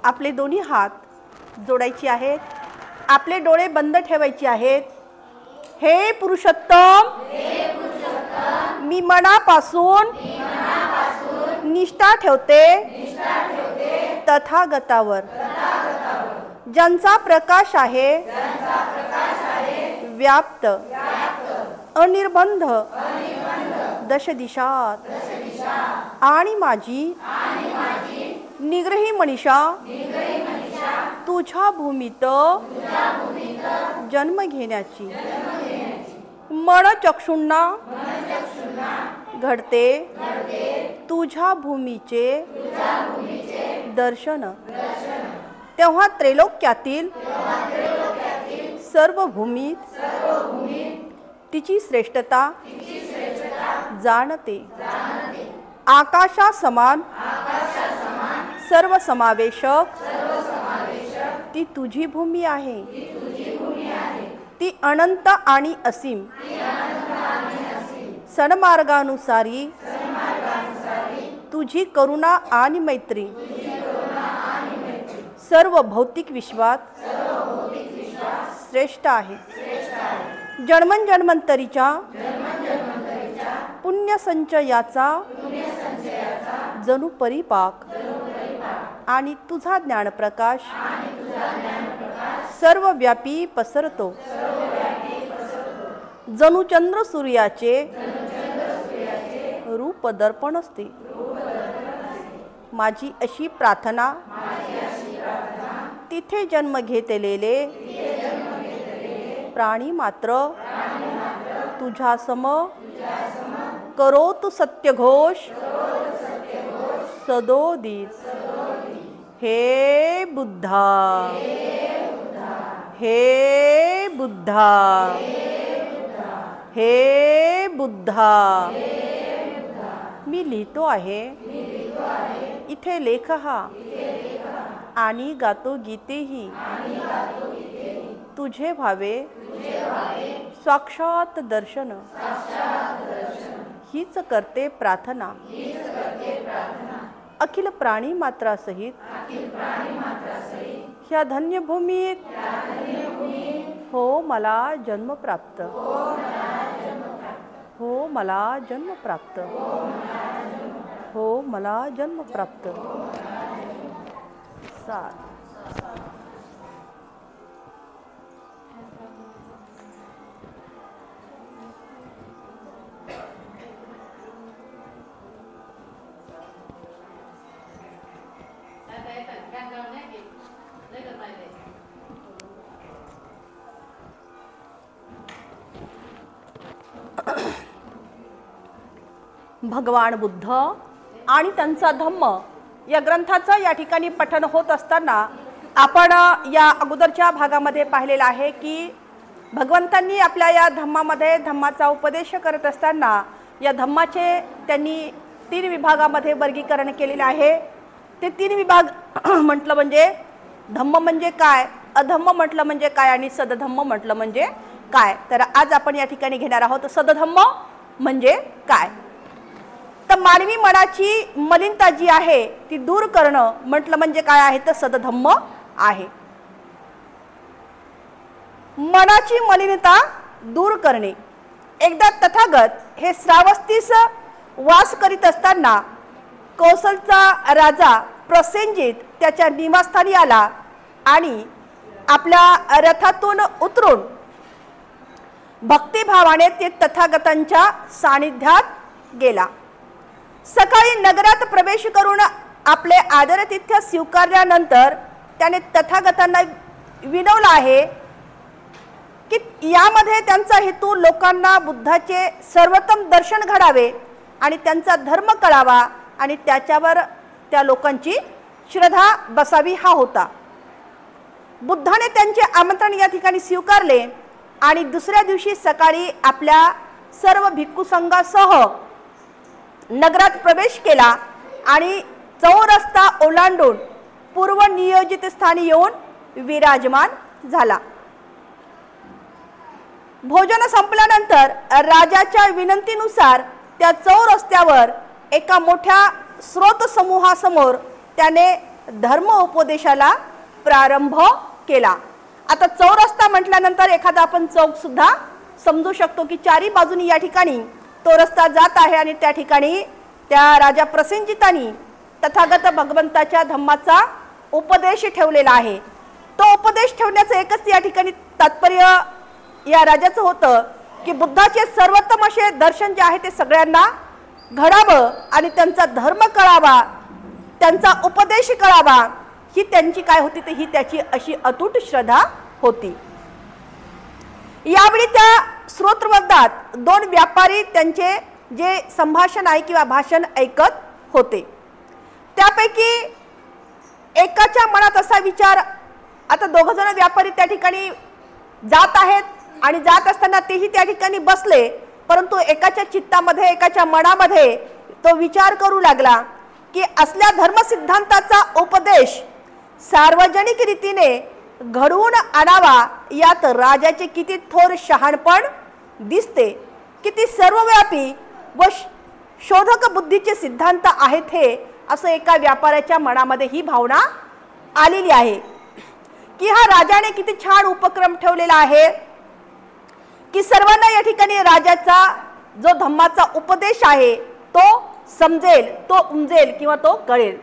आपले दोन्ही हात जोडायचे आहेत, आपले डोळे बंद ठेवायचे आहेत. हे पुरुषोत्तम, मी मनापासून निष्ठा ठेवते तथागतावर, ज्यांचा प्रकाश आहे व्याप्त अनिर्बंध दशदिशात, आणि माझी निग्रही मनीषा तुझ्या भूमीत जन्म घेण्याची मन चक्षुंना घडते तुझ्या भूमीचे दर्शन. तेव्हा त्रैलोक्यातील सर्व भूमीत तिची श्रेष्ठता जाणते. आकाशा समान सर्व समावेशक ती तुझी भूमी आहे. ती अनंत आणि असीम सन्मार्गानुसारी तुझी करुणा आणि मैत्री सर्व भौतिक विश्वात श्रेष्ठ आहे. जन्मजन्मांतरीच्या पुण्यसंचयाचा जणू परिपाक आणि तुझा ज्ञानप्रकाश सर्वव्यापी पसरतो. जणू चंद्र सूर्याचे रूप दर्पण असते. माझी अशी प्रार्थना तिथे जन्म घेतलेले प्राणी मात्र तुझ्या सम करोतु सत्यघोष सदोदित. हे बुद्धा, हे बुद्धा, हे बुद्धा. मी लिहितो आहे इथे लेख हा, आणि गातो गीतेही. तुझे भावे साक्षात दर्शन, हीच करते प्रार्थना अखिल प्राणी मात्रासहित ह्या धन्य भूमीत. हो मला जन्म प्राप्त, हो मला जन्म प्राप्त, हो मला जन्म प्राप्त. सात. भगवान बुद्ध आणि त्यांचा धम्म या ग्रंथाचं या ठिकाणी पठण होत असताना आपण या अगोदरच्या भागामध्ये पाहिलेलं आहे की भगवंतांनी आपल्या या धम्मामध्ये धम्माचा उपदेश करत असताना या धम्माचे त्यांनी 3 विभागामध्ये वर्गीकरण केलेले आहे. ते 3 विभाग म्हटलं म्हणजे धम्म म्हणजे काय, अधम्म म्हटलं म्हणजे काय, आणि सदधम्म म्हटलं म्हणजे काय. तर आज आपण या ठिकाणी घेणार आहोत सदधम्म म्हणजे काय. तर मानवी मनाची मलिनता जी आहे ती दूर करणं म्हटलं म्हणजे काय आहे, तर सदधम्म आहे. मनाची मलिनता दूर करणे. एकदा तथागत हे श्रावस्तीस वास करीत असताना कौशलचा राजा प्रसेनजित त्याच्या निवासस्थानी आला आणि आपल्या रथातून उतरून भक्तिभावाने ते तथागतांच्या सानिध्यात गेला. सकाळी नगरात प्रवेश करून आपले आदरातिथ्य स्वीकारल्यानंतर त्याने तथागतांना विनवलं आहे की यामध्ये त्यांचा हेतू लोकांना बुद्धाचे सर्वोत्तम दर्शन घडावे आणि त्यांचा धर्म कळावा आणि त्याच्यावर त्या लोकांची श्रद्धा बसावी हा होता। बुद्धाने त्यांचे आमंत्रण या ठिकाणी स्वीकारले आणि दुसऱ्या दिवशी सकाळी आपल्या सर्व भिक्खू संघासह नगरात प्रवेश केला आणि चौरस्ता ओलांडून पूर्व नियोजित स्थानी येऊन विराजमान झाला। भोजन संपल्यानंतर राजाच्या विनंतीनुसार त्या चौरस्त्यावर एका मोठ्या स्रोत समूहासमोर त्याने धर्म उपदेशाला प्रारंभ केला। आता चौरस्ता म्हटल्यानंतर एखादा आपण चौक सुद्धा समजू शकतो की चारी बाजूनी या ठिकाणी तो रस्ता जात आहे आणि त्या ठिकाणी त्या राजा प्रसेनजितांनी तथागत भगवंताच्या धम्माचा उपदेश ठेवलेला आहे। तो उपदेश ठेवण्याचं एकच या ठिकाणी तात्पर्य या राजाचं होतं की बुद्धाचे सर्वोत्तम असे दर्शन जे आहे ते सगळ्यांना घडावं आणि त्यांचा धर्म कळावा, त्यांचा उपदेश कळावा, ही त्यांची काय होती तर ही त्याची अशी अतूट श्रद्धा होती। यावेळी त्या श्रोत्रवर्गात दोन व्यापारी त्यांचे जे संभाषण आहे किंवा भाषण ऐकत होते। त्यापैकी एकाच्या मनात असा विचार, आता दोघ जण व्यापारी त्या ठिकाणी जात आहेत आणि जात असताना तेही त्या ठिकाणी बसले, परंतु एकाच्या चित्तामध्ये एकाच्या मनामध्ये तो विचार करू लागला की असल्या धर्मसिद्धांताचा उपदेश सार्वजनिक रीतीने घडवून आणावा यात राजाचे किती थोर शहाणपण दिसते, किती सर्वव्यापी व शोधक बुद्धीचे सिद्धांत आहेत हे, असं एका व्यापाऱ्याच्या मनामध्ये ही भावना आलेली आहे की हा राजाने किती छान उपक्रम ठेवलेला आहे की सर्वांना या ठिकाणी राजाचा जो धम्माचा उपदेश आहे तो समजेल, तो उमजेल किंवा तो कळेल।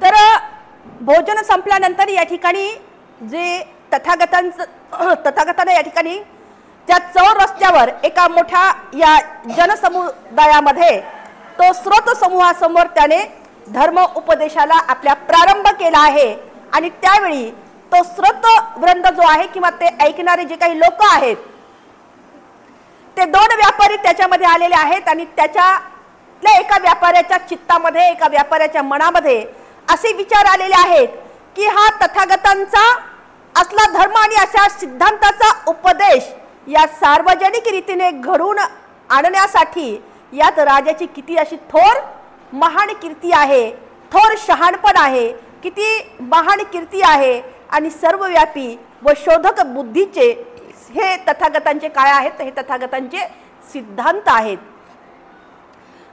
तर भोजन संपल्यानंतर या ठिकाणी जे तथागताने या ठिकाणी त्या चौरस्त्यावर एका मोठ्या या जनसमुदायामध्ये तो स्रोत समूहासमोर त्याने धर्म उपदेशाला आपल्या प्रारंभ केला आहे आणि त्यावेळी तो स्रोत वृंद जो आहे किंवा ते ऐकणारे जे काही लोक आहेत ते दोन व्यापारी त्याच्यामध्ये आलेले आहेत आणि त्याच्यातल्या एका व्यापाऱ्याच्या चित्तामध्ये, एका व्यापाऱ्याच्या मनामध्ये असे विचार आलेले आहेत की हा तथागतांचा असला धर्म आणि अशा सिद्धांताचा उपदेश या सार्वजनिक रीतीने घडवून आणण्यासाठी यात राजाची किती अशी थोर महान कीर्ती आहे, थोर शहाणपण आहे, किती महान कीर्ती आहे आणि सर्वव्यापी व शोधक बुद्धीचे हे तथागतांचे काय आहेत, हे तथागतांचे सिद्धांत आहेत।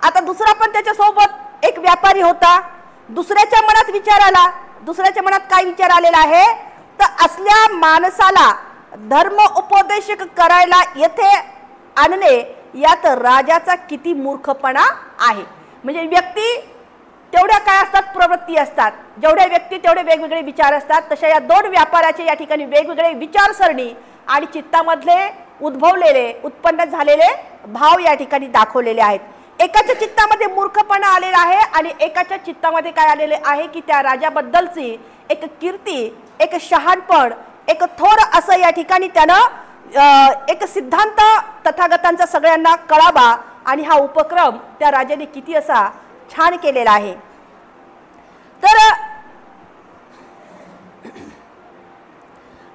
आता दुसरा पण त्याच्यासोबत एक व्यापारी होता। दुसऱ्याच्या मनात विचार आला, दुसऱ्याच्या मनात काय विचार आलेला आहे तर असल्या माणसाला धर्म उपदेश करायला येथे आणणे यात राजाचा किती मूर्खपणा आहे। म्हणजे व्यक्ती तेवढ्या काय असतात, प्रवृत्ती असतात, जेवढ्या व्यक्ती तेवढे वेगवेगळे विचार असतात। तशा या दोन व्यापाऱ्याचे या ठिकाणी वेगवेगळे विचारसरणी आणि चित्तामधले उद्भवलेले उत्पन्न झालेले भाव या ठिकाणी दाखवलेले आहेत। एकाच्या चित्तामध्ये मूर्खपणा आलेला आहे आणि एकाच्या चित्तामध्ये काय आलेले आहे की त्या राजाबद्दलची एक कीर्ती, एक शहाणपण, एक थोर असं या ठिकाणी त्यानं एक सिद्धांत तथागतांचा सगळ्यांना कळावा आणि हा उपक्रम त्या राजाने किती असा छान केलेला आहे। तर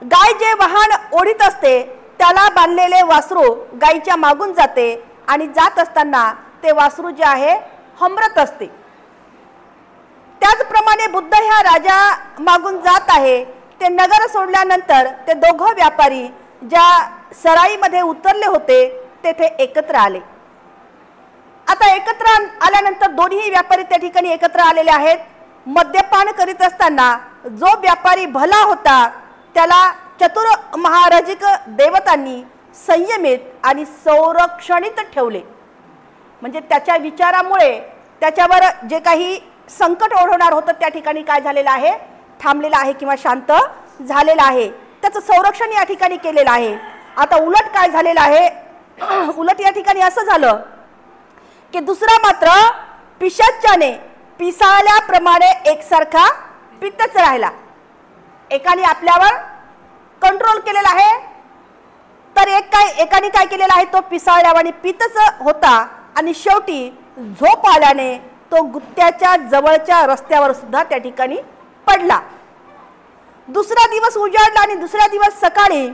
गाय जे वाहन ओढीत असते त्याला बांधलेले वासरू गायीच्या मागून जाते आणि जात असताना ते वासरू जे आहे हमरत असते। त्याचप्रमाणे बुद्ध ह्या राजा मागून जात आहे. ते नगर सोडल्यानंतर ते दोघं व्यापारी ज्या सराईमध्ये उतरले होते तेथे एकत्र आले. आता एकत्र आल्यानंतर दोन्ही व्यापारी त्या ठिकाणी एकत्र आलेले आहेत. मद्यपान करीत असताना जो व्यापारी भला होता त्याला चतुर महाराजिक देवतांनी संयमित आणि संरक्षणित ठेवले. म्हणजे त्याच्या विचारामुळे त्याच्यावर जे काही संकट ओढवणार होतं त्या ठिकाणी काय झालेलं आहे, थांबलेलं आहे किंवा शांत झालेलं आहे. त्याचं संरक्षण या ठिकाणी केलेलं आहे. आता उलट काय झालेलं आहे, उलट या ठिकाणी असं झालं की दुसरा मात्र पिशाच्याने पिसाळल्याप्रमाणे एकसारखा पितच राहिला. एकाने आपल्यावर कंट्रोल केलेला आहे तर एकाने काय केलेला आहे, तो पिसाळल्यावाने पितच होता आणि शेवटी झोप आल्याने तो गुत्त्याच्या जवळच्या रस्त्यावर सुद्धा त्या ठिकाणी पडला. दुसरा दिवस उजाडला आणि दुसऱ्या दिवस सकाळी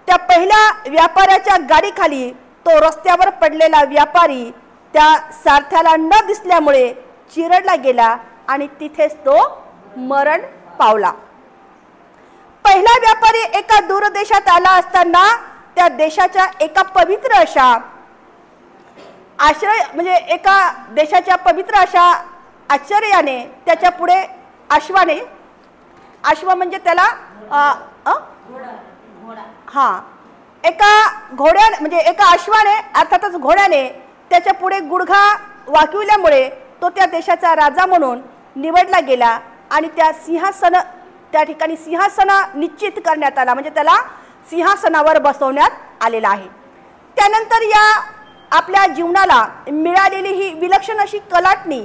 त्या पहिल्या व्यापाऱ्याच्या गाडीखाली तो रस्त्यावर पडलेला व्यापारी त्या सारथ्याला न दिसल्यामुळे चिरडला गेला आणि तिथेच तो मरण पावला. पहिला व्यापारी एका दूर देशात आला असताना त्या देशाच्या एका पवित्र अशा आश्रय म्हणजे एका देशाच्या पवित्र अशा आश्चर्याने त्याच्या पुढे अश्वाने, अश्व म्हणजे त्याला एका घोड्याने म्हणजे एका अश्वाने अर्थातच घोड्याने त्याच्या पुढे गुडघा वाकविल्यामुळे तो त्या देशाचा राजा म्हणून निवडला गेला आणि त्या ठिकाणी सिंहासन निश्चित करण्यात आला. म्हणजे त्याला सिंहासनावर बसवण्यात आलेला आहे. त्यानंतर या आपल्या जीवनाला मिळालेली ही विलक्षण अशी कलाटणी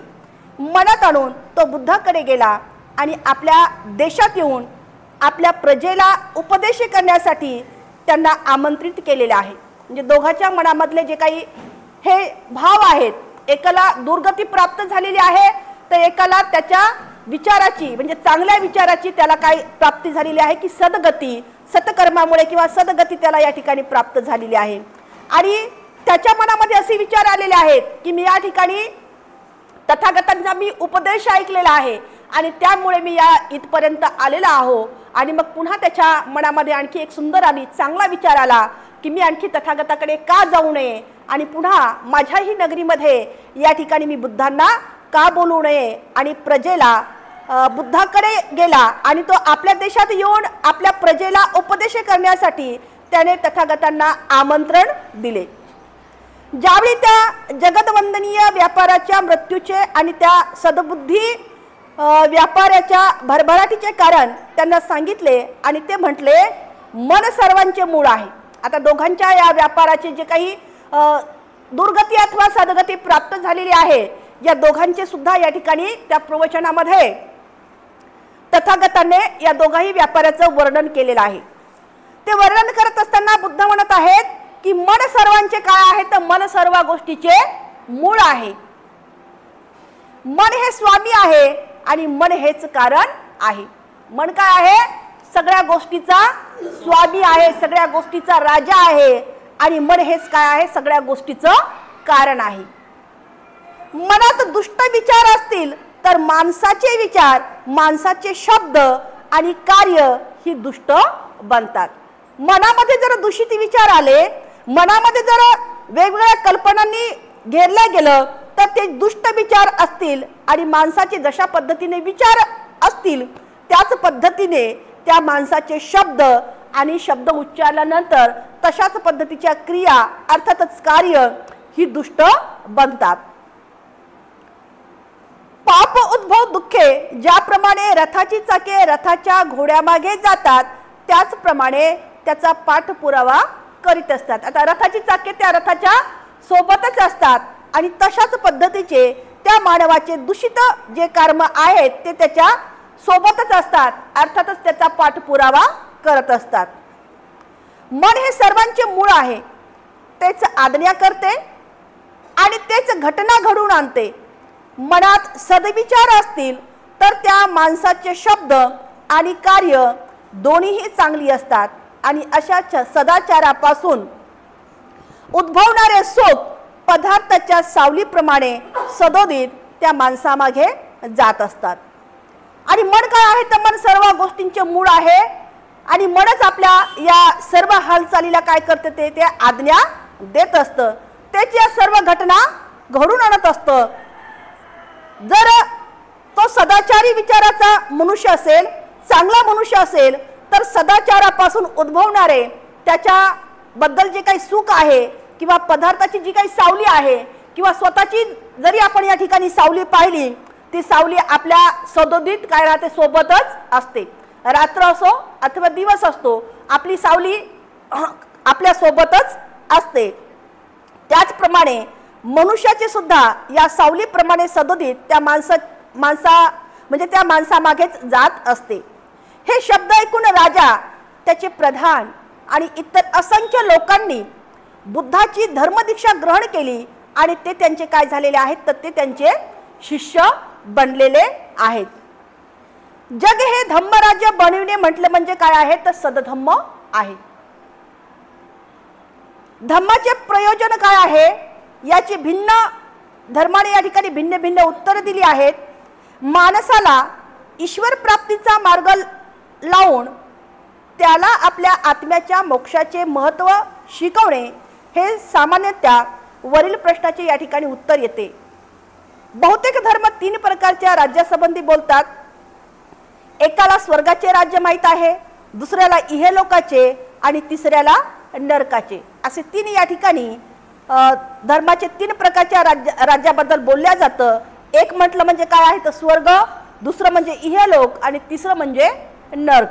मनात आणून तो बुद्धाकडे गेला आणि आपल्या देशात येऊन आपल्या प्रजेला उपदेश करण्यासाठी त्यांना आमंत्रित केलेले आहे. म्हणजे दोघांच्या मनामधले जे काही हे भाव आहेत, एकाला दुर्गती प्राप्त झालेली आहे तर एकाला त्याच्या विचाराची म्हणजे चांगल्या विचाराची त्याला काय प्राप्ती झालेली आहे की सद्गती, सत्कर्मामुळे किंवा सद्गती त्याला या ठिकाणी प्राप्त झालेली आहे. आणि त्याच्या मनामध्ये असे विचार आलेले आहेत की मी या ठिकाणी तथागतांचा मी उपदेश ऐकलेला आहे आणि त्यामुळे मी या इथपर्यंत आलेला आहो. आणि मग पुन्हा त्याच्या मनामध्ये आणखी एक सुंदर आणि चांगला विचार आला की मी आणखी तथागताकडे का जाऊ नये आणि पुन्हा माझ्याही नगरीमध्ये या ठिकाणी मी बुद्धांना का बोलू नये. आणि प्रजेला बुद्धाकडे गेला आणि तो आपल्या देशात येऊन आपल्या प्रजेला उपदेश करण्यासाठी त्याने तथागतांना आमंत्रण दिले. ज्यावेळी त्या जगदवंदनीय व्यापाराच्या मृत्यूचे आणि त्या सद्बुद्धी व्यापाराच्या भरभराटीचे कारण त्यांना सांगितले आणि ते म्हटले मन सर्वांचे मूळ आहे. आता दोघांच्या या व्यापाराचे जे काही दुर्गती अथवा सद्गती प्राप्त झालेली आहे या दोघांचे सुद्धा या ठिकाणी त्या प्रवचनामध्ये तथागताने या दोघाही व्यापाराचं वर्णन केलेलं आहे. ते वर्णन करत असताना बुद्ध म्हणत आहेत की मन सर्वांचे काय आहे तर मन सर्व गोष्टीचे मूळ आहे. मन हे स्वामी आहे आणि मन हेच कारण आहे. मन काय आहे, सगळ्या गोष्टीचा स्वामी आहे, सगळ्या गोष्टीचा राजा आहे आणि मन हेच काय आहे, सगळ्या गोष्टीचं कारण आहे. मनात दुष्ट विचार असतील तर माणसाचे विचार, माणसाचे शब्द आणि कार्य ही दुष्ट बनतात. मनामध्ये जर दूषित विचार आले, मनामध्ये जर वेगवेगळ्या कल्पनांनी घेरल्या गेलं तर ते दुष्ट विचार असतील आणि माणसाचे जशा पद्धतीने विचार असतील त्याच पद्धतीने त्या माणसाचे शब्द आणि शब्द उच्चारल्यानंतर तशाच पद्धतीच्या क्रिया अर्थातच कार्य ही दुष्ट बनतात. पाप उद्भव दुःखे ज्याप्रमाणे रथाची चाके रथाच्या घोड्यामागे जातात त्याचप्रमाणे त्याचा पाठपुरावा करीत असतात. आता रथाची चाके त्या रथाच्या सोबतच असतात आणि तशाच पद्धतीचे त्या मानवाचे दूषित जे कर्म आहेत ते त्याच्या सोबतच असतात, अर्थातच त्याचा पाठपुरावा करत असतात. मन हे सर्वांचे मूळ आहे, तेच आज्ञा करते आणि तेच घटना घडवून आणते. मनात सद्विचार असतील तर त्या माणसाचे शब्द आणि कार्य दोन्हीही चांगली असतात आणि अशा सदाचारापासून उद्भवणारे सुख पदार्थाच्या सावलीप्रमाणे सदोदित त्या माणसामागे जात असतात. आणि मन काय आहे तर मन सर्व गोष्टींचे मूळ आहे आणि मनच आपल्या या सर्व हालचालीला काय करते ते आज्ञा देत असतं, त्याची या सर्व घटना घडून आणत असतं. जर तो सदाचारी विचाराचा मनुष्य असेल, चांगला मनुष्य असेल, तर सदाचारापासून उद्भवणारे त्याच्याबद्दल जे काही सुख आहे किंवा पदार्थाची जी काही सावली आहे किंवा स्वतःची जरी आपण या ठिकाणी सावली पाहिली, ती सावली आपल्या सदोदित काय राहते, सोबतच असते. रात्र असो अथवा दिवस असतो, आपली सावली आपल्या सोबतच असते. त्याचप्रमाणे मनुष्याचे सुद्धा या सावलीप्रमाणे सदोदित त्या म्हणजे त्या माणसामागेच जात असते. हे शब्द ऐकून राजा, त्याचे प्रधान आणि इतर असंख्य लोकांनी बुद्धाची धर्मदीक्षा ग्रहण केली आणि ते त्यांचे काय झालेले आहेत तर ते त्यांचे शिष्य बनलेले आहेत. जग हे धम्मराज्य बनविणे म्हटलं म्हणजे काय आहे तर सदधम्म आहे. धम्माचे प्रयोजन काय आहे याची भिन्न धर्माने या ठिकाणी भिन्न भिन्न उत्तरे दिली आहेत. माणसाला ईश्वर प्राप्तीचा मार्ग लावून त्याला आपल्या आत्म्याच्या मोक्षाचे महत्त्व शिकवणे हे सामान्यतः वरील प्रश्नाचे या ठिकाणी उत्तर येते. बहुतेक धर्म 3 प्रकारच्या राज्यासंबंधी बोलतात. एकाला स्वर्गाचे राज्य माहीत आहे, दुसऱ्याला इहलोकाचे आणि तिसऱ्याला नरकाचे, असे 3 या ठिकाणी धर्माचे 3 प्रकारच्या राज्याबद्दल बोलल्या जातं. एक म्हटलं म्हणजे काय आहे तर स्वर्ग, दुसरं म्हणजे इहलोक आणि तिसरं म्हणजे नरक.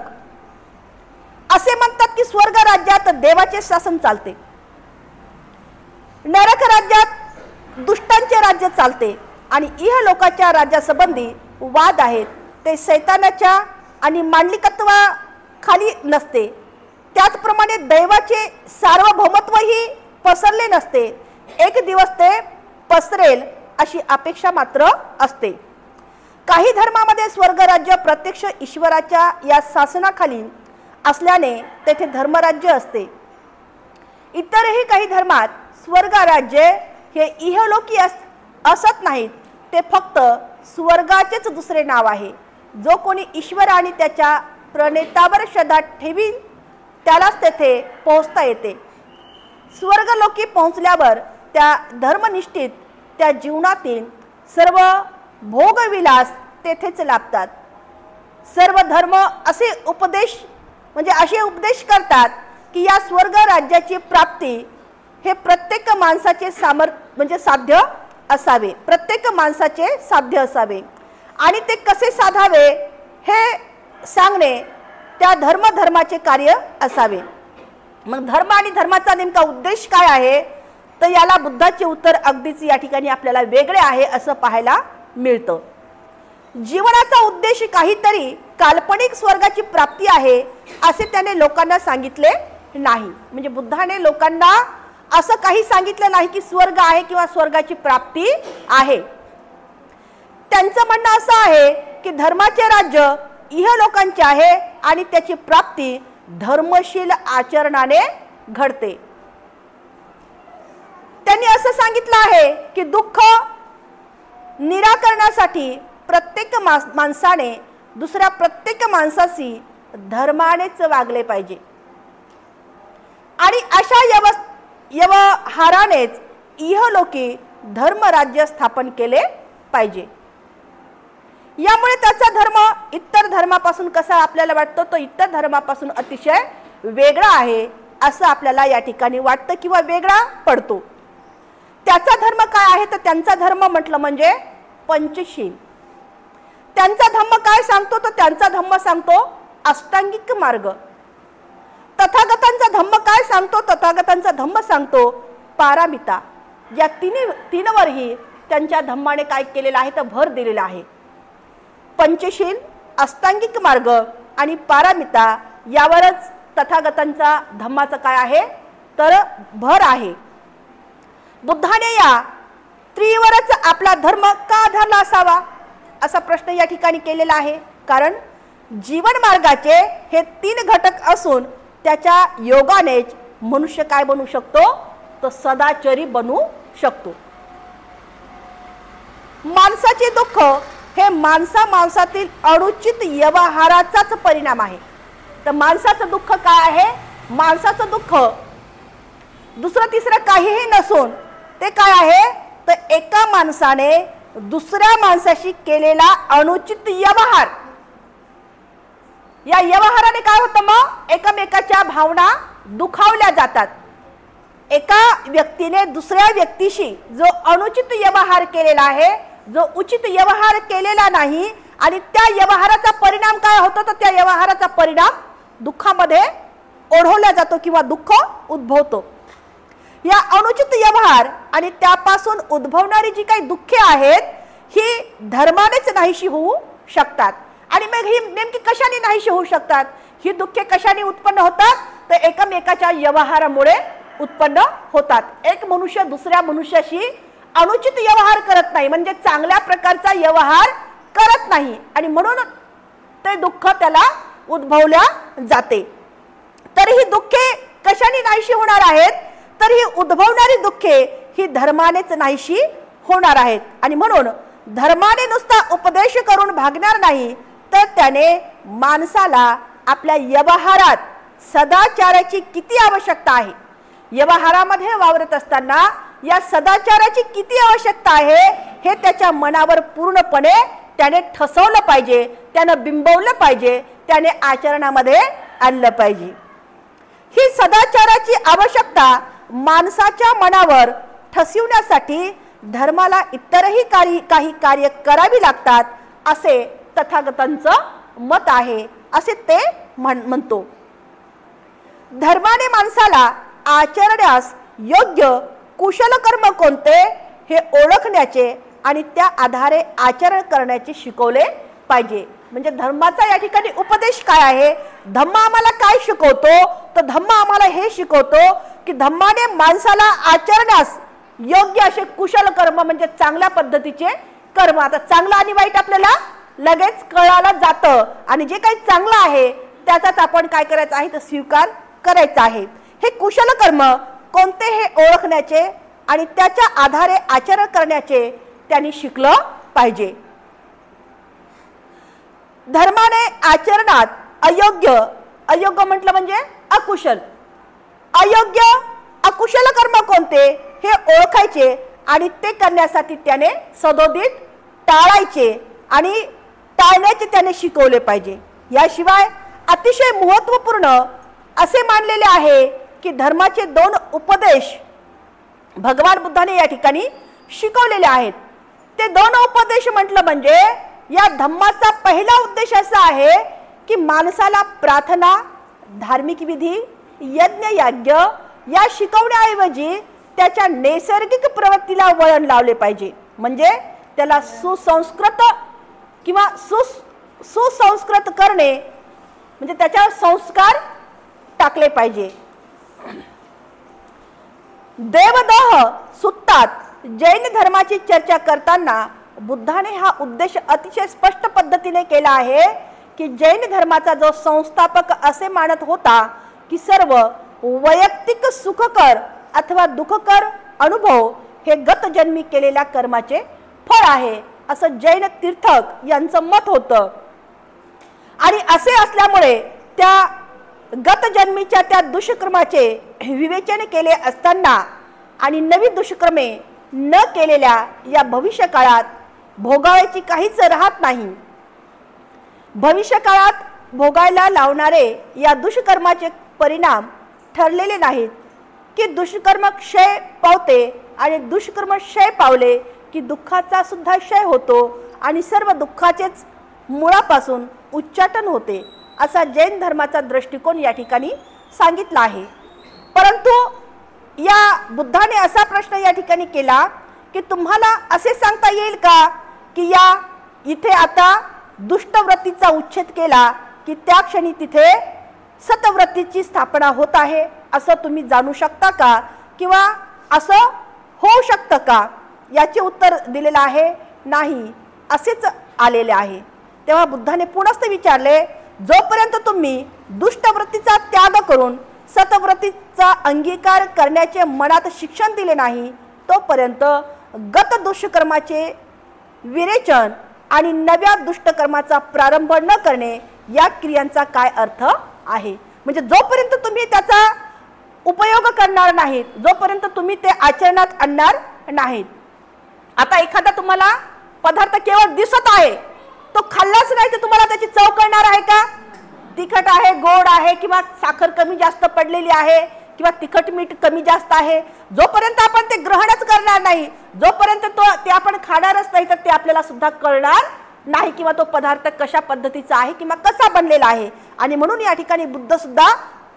असे म्हणतात की स्वर्ग राज्यात देवाचे शासन चालते, नरक राज्यात दुष्टांचे राज्य चालते आणि इहलोकाच्या राज्यासंबंधी वाद आहेत. ते शैतानाच्या आणि मांडलिकत्वाखाली नसते. त्याचप्रमाणे दैवाचे सार्वभौमत्वही पसरले नसते. एक दिवस ते पसरेल अशी अपेक्षा मात्र असते. काही धर्मामध्ये स्वर्ग राज्य प्रत्यक्ष ईश्वराच्या या शासनाखाली असल्याने तेथे धर्मराज्य असते. इतरही काही धर्मात स्वर्ग राज्य हे इहलोकी असत नाहीत, ते फक्त स्वर्गाचेच दुसरे नाव आहे. जो कोणी ईश्वर आणि त्याच्या प्रणेतावर श्रद्धा ठेवी त्यालाच तेथे पोहोचता येते. स्वर्गलोकी पोहोचल्यावर त्या धर्मनिष्ठित त्या जीवनातील सर्व भोगविलास तेथेच लाभतात. सर्व धर्म असे उपदेश करतात की या स्वर्ग राज्याची प्राप्ती हे प्रत्येक माणसाचे साध्य असावे, प्रत्येक माणसाचे साध्य असावे आणि ते कसे साधावे हे सांगणे त्या धर्माचे कार्य असावे. मग धर्म आणि धर्माचा नेमका उद्देश काय आहे तर याला बुद्धाचे उत्तर अगदीच या ठिकाणी आपल्याला वेगळे आहे असं पाहायला मिळतं. जीवनाचा उद्देश काहीतरी काल्पनिक स्वर्गाची प्राप्ती आहे असे त्याने लोकांना सांगितले नाही. म्हणजे बुद्धाने लोकांना असं काही सांगितलं नाही की स्वर्ग आहे किंवा स्वर्गाची प्राप्ती आहे. त्यांचं म्हणणं असं आहे की धर्माचे राज्य इहलोकांचे आहे आणि त्याची प्राप्ती धर्मशील आचरणाने घडते. त्यांनी असं सांगितलं आहे की दुःख निराकरणासाठी प्रत्येक माणसाने दुसऱ्या प्रत्येक माणसाशी धर्मानेच वागले पाहिजे आणि अशा व्यवहारानेच इहलोकी धर्मराज्य स्थापन केले पाहिजे. यामुळे त्याचा धर्म इतर धर्मापासून कसा आपल्याला वाटतो तो इतर धर्मापासून अतिशय वेगळा आहे असं आपल्याला या ठिकाणी वाटतं किंवा वेगळा पडतो. त्याचा धर्म काय आहे तर त्यांचा धर्म म्हटलं म्हणजे पंचशील. त्यांचा धम्म काय सांगतो तर त्यांचा धम्म सांगतो अष्टांगिक मार्ग. तथागतांचा धम्म काय सांगतो तथागतांचा धम्म सांगतो पारामिता. या तीनवरही त्यांच्या धम्माने काय केलेलं आहे तर भर दिलेला आहे. पंचशील, अष्टांगिक मार्ग आणि पारामिता यावरच तथागतांचा धम्माचा काय आहे तर भर आहे. बुद्धाने या त्रिवरच आपला धर्म का आधारला असावा असा प्रश्न या ठिकाणी केलेला आहे. कारण जीवन मार्गाचे हे 3 घटक असून त्याच्या योगानेच मनुष्य काय बनू शकतो तो सदाचारी बनू शकतो. माणसाचे दुःख हे माणसातील अनुचित व्यवहाराचाच परिणाम आहे। तर माणसाचं दुःख काय आहे? माणसाचं दुःख दुसरं तिसरं काहीही नसून ते काय आहे? तर एका माणसाने दुसऱ्या माणसाशी केलेला अनुचित व्यवहार। या व्यवहाराने काय होतं? मग एकमेकाच्या भावना दुखावल्या जातात। एका व्यक्तीने दुसऱ्या व्यक्तीशी जो अनुचित व्यवहार केलेला आहे, जो उचित व्यवहार केलेला नाही, आणि त्या व्यवहाराचा परिणाम काय होतो? तर त्या व्यवहाराचा परिणाम दुःखामध्ये ओढवला जातो किंवा दुःख उद्भवतो। या अनुचित व्यवहार आणि त्यापासून उद्भवणारी जी काही दुःखे आहेत ही धर्मानेच नाहीशी होऊ शकतात। आणि मग ही नेमकी कशाने नाहीशी होऊ शकतात? ही दुःखे कशाने उत्पन्न होतात? तर एकमेकाच्या व्यवहारामुळे उत्पन्न होतात। एक मनुष्य दुसऱ्या मनुष्याशी अनुचित व्यवहार करत नाही, म्हणजे चांगल्या प्रकारचा व्यवहार करत नाही, आणि म्हणून ते दुःख त्याला उद्भवल्या जाते। तर ही दुःखे कशाने नाहीशी होणार आहेत? तर ही उद्भवणारी दुःखे ही धर्मानेच नाहीशी होणार आहेत। आणि म्हणून धर्माने नुसता उपदेश करून भागणार नाही, तर त्याने माणसाला आपल्या व्यवहारात सदाचाराची किती आवश्यकता आहे, व्यवहारामध्ये वावरत असताना या सदाचाराची किती आवश्यकता आहे हे त्याच्या मनावर पूर्णपणे त्याने ठसवलं पाहिजे, त्याने बिंबवलं पाहिजे, त्याने आचरणामध्ये आणलं पाहिजे। ही सदाचाराची आवश्यकता माणसाच्या मनावर ठसविण्यासाठी धर्माला इतरही काही कार्य करावी लागतात, असे तथागतांचं मत आहे, असे ते म्हणतो। धर्माने माणसाला आचरण्यास योग्य कुशल कर्म कोणते हे ओळखण्याचे आणि त्या आधारे आचरण करण्याचे शिकवले पाहिजे। म्हणजे धर्माचा या ठिकाणी उपदेश काय आहे? धम्म आम्हाला काय शिकवतो? तर धम्म आम्हाला हे शिकवतो की धम्माने माणसाला आचरण्यास योग्य असे कुशल कर्म, म्हणजे चांगल्या पद्धतीचे कर्म। आता चांगलं आणि वाईट आपल्याला लगेच कळालं जातं, आणि जे काही चांगलं आहे त्याचाच आपण काय करायचं आहे? तर स्वीकार करायचा आहे। हे कुशल कर्म कोणते हे ओळखण्याचे आणि त्याच्या आधारे आचरण करण्याचे त्यांनी शिकलं पाहिजे। धर्माने आचरणात अयोग्य म्हटलं म्हणजे अकुशल, अयोग्य अकुशल कर्म कोणते हे ओळखायचे आणि ते करण्यासाठी त्याने सदोदित टाळायचे आणि टाळण्याचे त्याने शिकवले पाहिजे। याशिवाय अतिशय महत्त्वपूर्ण असे मानलेले आहे की धर्माचे दोन उपदेश भगवान बुद्धाने या ठिकाणी शिकवलेले आहेत। ते दोन उपदेश म्हटलं म्हणजे या धम्माचा पहिला उद्देश असा आहे की माणसाला प्रार्थना, धार्मिक विधी, यज्ञ याज्ञ या शिकवण्याऐवजी त्याच्या नैसर्गिक प्रवृत्तीला वळण लावले पाहिजे। म्हणजे त्याला सुसंस्कृत किंवा सुसंस्कृत करणे, म्हणजे त्याच्यावर संस्कार टाकले पाहिजे। देवदह सुत्तात जैन धर्माची चर्चा करताना बुद्धाने हा उद्देश अतिशय स्पष्ट पद्धतीने केला आहे की जैन धर्माचा जो संस्थापक असे मानत होता की सर्व वैयक्तिक सुखकर अथवा दुःखकर अनुभव हे गत जन्मी केलेल्या कर्माचे फळ आहे, असं जैन तीर्थक यांचं मत होतं। आणि असे असल्यामुळे त्या गत जन्मीच्या त्या दुष्कर्माचे विवेचन केले असताना आणि नवी दुष्कर्मे न केलेल्या या भविष्य काळात भोगायची काहीच राहत नाही। भविष्य काळात भोगायला लावणारे या दुष्कर्माचे परिणाम ठरलेले नाहीत की दुष्कर्म क्षय पावते आणि दुष्कर्म क्षय पावले की दुःखाचा सुद्धा क्षय होतो आणि सर्व दुःखाचेच मुळापासून उच्चाटन होते, असा जैन धर्माचा दृष्टिकोन या ठिकाणी सांगितला आहे। परंतु या बुद्धाने असा प्रश्न या ठिकाणी केला की तुम्हाला असे सांगता येईल का की या इथे आता दुष्टवृत्तीचा उच्छेद केला की त्या क्षणी तिथे सतवृत्तीची स्थापना होत आहे, असं तुम्ही जाणू शकता का किंवा असं होऊ शकतं का? याचे उत्तर दिलेलं आहे नाही, असेच आलेले आहे। तेव्हा बुद्धाने पुनश्च विचारले, जोपर्यंत तुम्ही दुष्टवृत्तीचा त्याग करून सतवृत्तीचा अंगीकार करण्याचे मनात शिक्षण दिले नाही तोपर्यंत गत दुष्कर्माचे विरेचन आणि नव्या दुष्टकर्माचा प्रारंभ न करणे या क्रियांचा काय अर्थ आहे। म्हणजे जोपर्यंत तुम्ही त्याचा उपयोग करणार नाहीत, जोपर्यंत तुम्ही ते आचरणात आणणार नाहीत। आता एखादा तुम्हाला पदार्थ केवळ दिसत आहे, तो खाल्लाच नाही तर तुम्हाला त्याची चव कळणार आहे का? तिखट आहे, गोड आहे, किंवा साखर कमी जास्त पडलेली आहे, किंवा तिखट मीठ कमी जास्त आहे, जोपर्यंत आपण ते ग्रहणच करणार नाही, जोपर्यंत ते आपण खाणारच नाही, तर ते आपल्याला सुद्धा कळणार नाही किंवा तो पदार्थ कशा पद्धतीचा आहे किंवा कसा बनलेला आहे। आणि म्हणून या ठिकाणी बुद्ध सुद्धा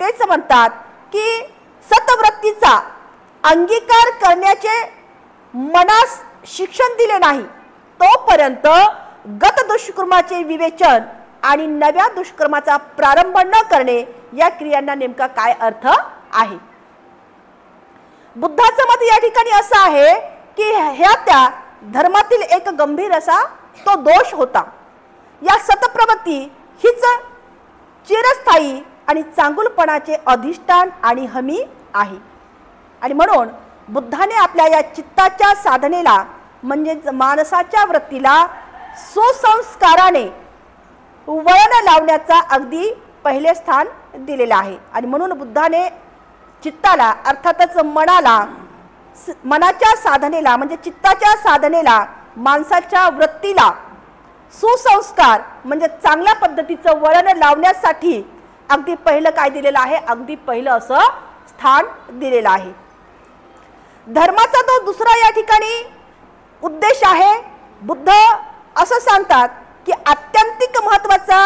तेच म्हणतात की सतवृत्तीचा अंगीकार करण्याचे मनास शिक्षण दिले नाही तोपर्यंत गत दुष्कर्माचे विवेचन आणि नव्या दुष्कर्माचा प्रारंभ न करणे या क्रियांना नेमका काय अर्थ आहे। बुद्धाचं मत या ठिकाणी असं आहे की ह्या त्या धर्मातील एक गंभीर असा तो दोष होता। या सतप्रवृत्ती हीच चिरस्थायी आणि चांगुलपणाचे अधिष्ठान आणि हमी आहे। आणि म्हणून बुद्धाने आपल्या या चित्ताच्या साधनेला म्हणजे मानसाच्या वृत्तीला सुसंस्काराने वळण लावण्याचा अगदी पहिले स्थान दिलेले आहे। आणि म्हणून बुद्धाने चित्ताला अर्थातच मनाच्या साधनेला म्हणजे चित्ताच्या साधनेला माणसाच्या वृत्तीला सुसंस्कार म्हणजे चांगल्या पद्धतीचं वळण लावण्यासाठी अगदी पहिलं काय दिलेलं आहे, अगदी पहिलं असं स्थान दिलेलं आहे। धर्माचा तो दुसरा या ठिकाणी उद्देश आहे। बुद्ध असं सांगतात की आत्यंतिक महत्त्वाचा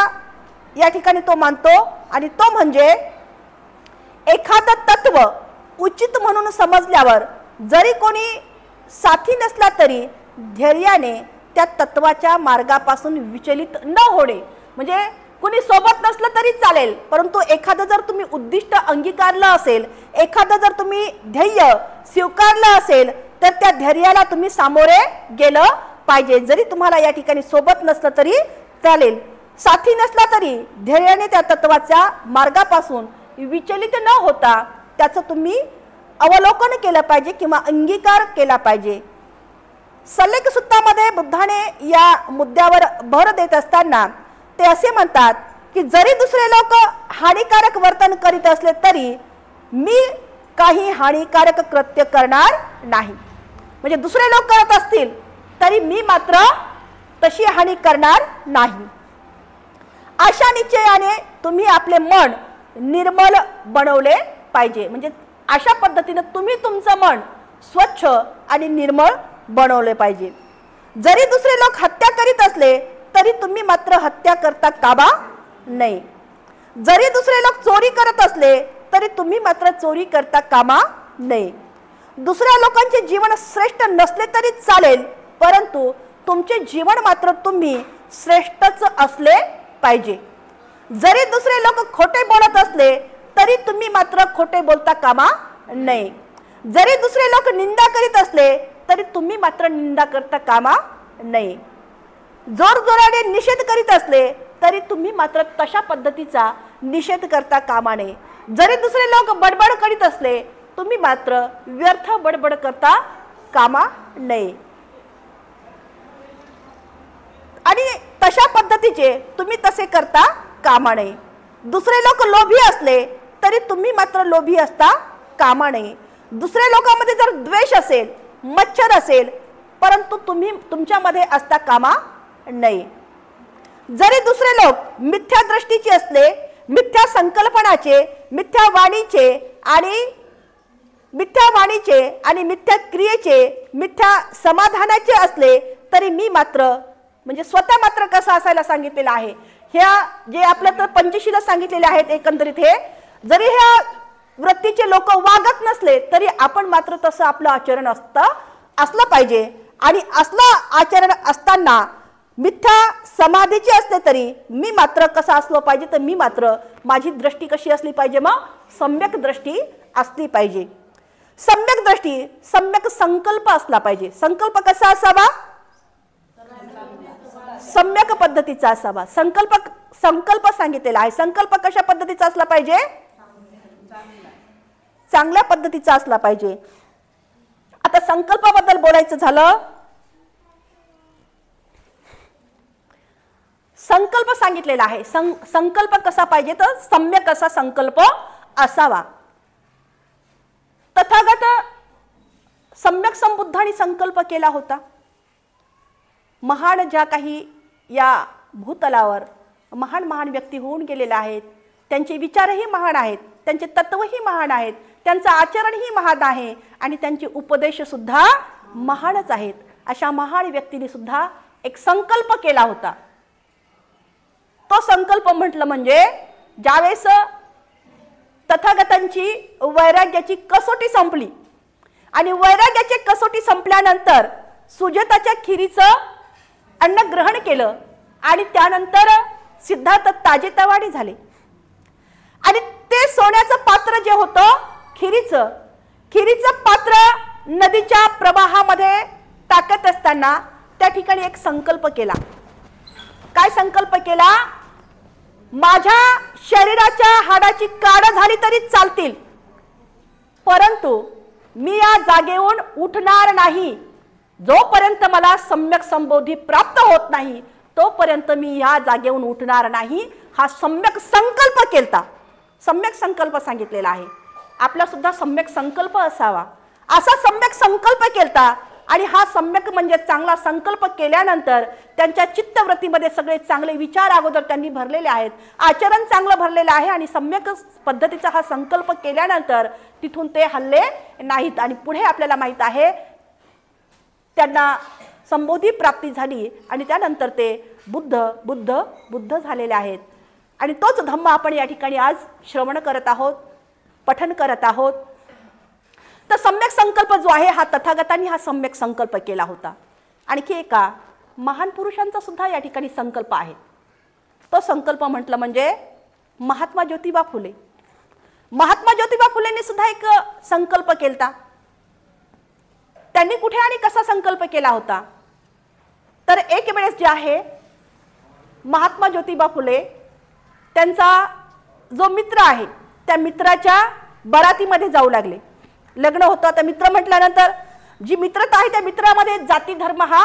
या ठिकाणी तो मानतो आणि तो म्हणजे एखादं तत्व उचित म्हणून समजल्यावर जरी कोणी साथी नसला तरी धैर्याने त्या तत्वाच्या मार्गापासून विचलित न होणे। म्हणजे कोणी सोबत नसलं तरी चालेल, परंतु एखादं जर तुम्ही उद्दिष्ट अंगीकारलं असेल, एखादं जर तुम्ही ध्येय स्वीकारलं असेल तर त्या धैर्याला तुम्ही सामोरे गेलं पाहिजे। जरी तुम्हाला या ठिकाणी सोबत नसलं तरी चालेल, साथी नसला तरी धैर्याने त्या तत्वाच्या मार्गापासून विचलित न होता त्याचं तुम्ही अवलोकन केलं पाहिजे किंवा अंगीकार केला पाहिजे। सल्लेख सूत्रामध्ये बुद्धाने या मुद्द्यावर भर देत असताना ते असे म्हणतात की जरी दुसरे लोक हानिकारक वर्तन करीत असले तरी मी काही हानिकारक कृत्य करणार नाही। म्हणजे दुसरे लोक करत असतील तरी मी मात्र तशी हानी करणार नाही। अशा निश्चयाने तुम्ही आपले मन निर्मल बनवले पाहिजे। म्हणजे अशा पद्धतीने तुम्ही तुमचं मन स्वच्छ आणि निर्मळ बनवले पाहिजे। जरी दुसरे लोक हत्या करीत असले तरी तुम्ही मात्र हत्या करता कामा नये। जरी दुसरे लोक चोरी करत असले तरी तुम्ही मात्र चोरी करता कामा नये। दुसऱ्या लोकांचे जीवन श्रेष्ठ नसले तरी चालेल, परंतु तुमचे जीवन मात्र तुम्ही श्रेष्ठच असले पाहिजे। जरी दुसरे लोक खोटे बोलत असले तरी तुम्ही मात्र खोटे बोलता कामा नये। जरी दुसरे लोक निंदा करीत असले तरी तुम्ही मात्र निंदा करता कामा नये। जोरजोराने निषेध करीत असले तरी तुम्ही मात्र तशा पद्धतीचा निषेध करता कामा नये। जरी दुसरे लोक बडबड करीत असले तुम्ही मात्र व्यर्थ बडबड करता कामा नये। आणि तशा पद्धतीचे तुम्ही तसे करता कामा नये। दुसरे लोक लोभी असले तरी तुम्ही मात्र लोभी असता कामा नये। दुसऱ्या लोकांमध्ये जर द्वेष असेल, मच्छर असेल, परंतु तुम्ही तुमच्यामध्ये असता कामा नये। जरी दुसरे लोक मिथ्या दृष्टीचे असले, मिथ्या संकल्पनाचे, मिथ्या वाणीचे आणि मिथ्या क्रियेचे, मिथ्या समाधानाचे असले तरी मी मात्र म्हणजे स्वतः मात्र कसं असायला सांगितलेलं आहे। ह्या जे आपल्या तर पंचशीला सांगितलेले आहेत एकंदरीत हे जरी ह्या वृत्तीचे लोक वागत नसले तरी आपण मात्र तसं आपलं आचरण असलं पाहिजे। आणि असलं आचरण असताना मिथ्या समाधीची असले तरी मी मात्र कसं असलं पाहिजे, तर मी मात्र माझी दृष्टी कशी असली पाहिजे, मग सम्यक दृष्टी असली पाहिजे। सम्यक दृष्टी, सम्यक संकल्प असला पाहिजे। संकल्प कसा असावा, सम्यक पद्धतीचा असावा। संकल्प सांगितलेला आहे। संकल्प कशा पद्धतीचा असला पाहिजे, चांगल्या पद्धतीचा असला पाहिजे। आता संकल्पाबद्दल बोलायचं झालं संकल्प सांगितलेला आहे। संकल्प कसा पाहिजे तर सम्यक असा संकल्प असावा। तथागत सम्यक संबुद्धांनी संकल्प केला होता। महान ज्या काही या भूतलावर महान महान व्यक्ती होऊन गेलेल्या आहेत, त्यांचे विचारही महान आहेत, त्यांचे तत्वही महान आहेत, त्यांचं आचरणही महान आहे आणि त्यांचे उपदेश सुद्धा महानच आहेत। अशा महान व्यक्तीने सुद्धा एक संकल्प केला होता। तो संकल्प म्हटलं म्हणजे ज्यावेळेस तथागतांची वैराग्याची कसोटी संपली आणि वैराग्याची कसोटी संपल्यानंतर सुजाताच्या खिरीचं अन्न ग्रहण केलं आणि त्यानंतर सिद्धार्थ ताजेतवाने झाले आणि ते सोन्याचं पात्र जे होतं खिरीचं पात्र नदीच्या प्रवाहामध्ये टाकत असताना त्या ठिकाणी एक संकल्प केला। काय संकल्प केला? माझ्या शरीराच्या हाडाची काढ झाली तरी चालतील, परंतु मी या जागेवरून उठणार नाही। जोपर्यंत मला सम्यक संबोधी प्राप्त होत नाही तोपर्यंत मी या जागेवरून उठणार नाही। हा सम्यक संकल्प केलता। सम्यक संकल्प सांगितलेला आहे। आपला सुद्धा सम्यक संकल्प असावा। असा सम्यक संकल्प केलता आणि हा सम्यक म्हणजे चांगला संकल्प केल्यानंतर त्यांच्या चित्तवृत्तीमध्ये सगळे चांगले विचार अगोदर त्यांनी भरलेले आहेत, आचरण चांगलं भरलेलं आहे आणि सम्यक पद्धतीचा हा संकल्प केल्यानंतर तिथून ते हल्ले नाहीत आणि पुढे आपल्याला माहित आहे त्यांना संबोधी प्राप्ती झाली आणि त्यानंतर ते बुद्ध झालेले आहेत। आणि तोच धम्म आपण या ठिकाणी आज श्रवण करत आहोत, पठन करत आहोत। तर सम्यक संकल्प जो आहे हा तथागतांनी हा सम्यक संकल्प केला होता। आणखी एका महान पुरुषांचा सुद्धा या ठिकाणी संकल्प आहे। तो संकल्प म्हटलं म्हणजे महात्मा ज्योतिबा फुले। महात्मा ज्योतिबा फुलेंनी सुद्धा एक संकल्प केलता। त्यांनी कुठे आणि कसा संकल्प केला होता तर एक वेळेस जे आहे महात्मा ज्योतिबा फुले त्यांचा जो मित्र आहे त्या मित्राच्या बरातीमध्ये जाऊ लागले। लग्न होतं। तर मित्र म्हटल्यानंतर जी मित्रता आहे त्या मित्रामध्ये जाती धर्म हा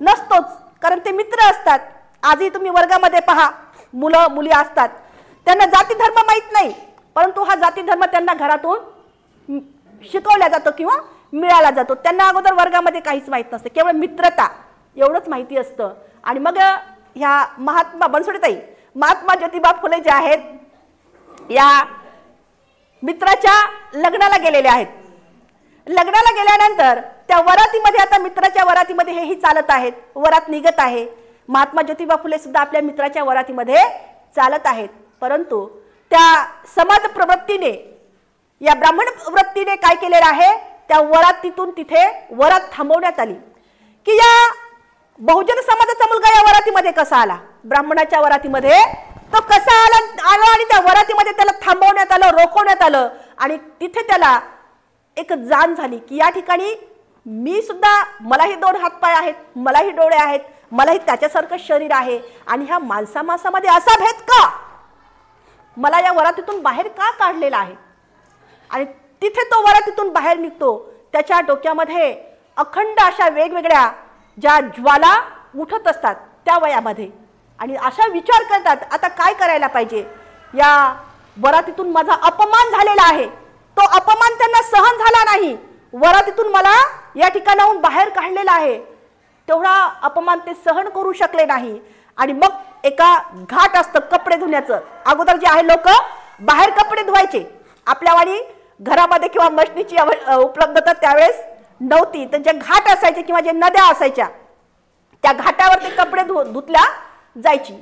नसतोच, कारण ते मित्र असतात। आजही तुम्ही वर्गामध्ये पहा, मुलं मुली असतात, त्यांना जाती धर्म माहीत नाही, परंतु हा जाती धर्म त्यांना घरातून शिकवला जातो किंवा मिळाला जातो। त्यांना अगोदर वर्गामध्ये काहीच माहीत नसते, केवळ मित्रता एवढंच माहिती असतं। आणि मग ह्या महात्मा ज्योतिबा फुले जे आहेत या मित्राच्या लग्नाला गेलेले आहेत। लग्नाला गेल्यानंतर त्या वरातीमध्ये आता मित्राच्या वरातीमध्ये हेही चालत आहेत, वरात निघत आहे। महात्मा ज्योतिबा फुले सुद्धा आपल्या मित्राच्या वरातीमध्ये चालत आहेत, परंतु त्या समाज प्रवृत्तीने या ब्राह्मण वृत्तीने काय केलेलं आहे त्या वरातीतून तिथे वरात थांबवण्यात आली की या बहुजन समाजाचा मुलगा या वरातीमध्ये कसा आला, ब्राह्मणाच्या वरातीमध्ये तो कसा आला आणि त्या वरातीमध्ये त्याला थांबवण्यात आलं, रोखवण्यात आलं आणि तिथे त्याला एक जाण झाली की या ठिकाणी मी सुद्धा, मलाही दोन हातपाय आहेत, मलाही डोळे आहेत, मलाही त्याच्यासारखं शरीर आहे आणि ह्या माणसामध्ये असा भेद का, मला या वरातीतून बाहेर का काढलेला आहे। आणि तिथे तो वरातीतून बाहेर निघतो, त्याच्या डोक्यामध्ये अखंड अशा वेगवेगळ्या ज्या ज्वाला उठत असतात त्या वयामध्ये आणि अशा विचार करतात आता काय करायला पाहिजे। या वरातीतून माझा अपमान झालेला आहे, तो अपमान त्यांना सहन झाला नाही, वरातीतून मला या ठिकाणाहून बाहेर काढलेला आहे, तेवढा अपमान ते सहन करू शकले नाही। आणि मग एका घाट असतं कपडे धुण्याचं, अगोदर जे आहे लोक बाहेर कपडे धुवायचे, आपल्यावाडी घरामध्ये किंवा मशनीची उपलब्धता त्यावेळेस नव्हती, तर जे घाट असायचे किंवा जे नद्या असायच्या त्या घाटावर ते कपडे धुतल्या जायची।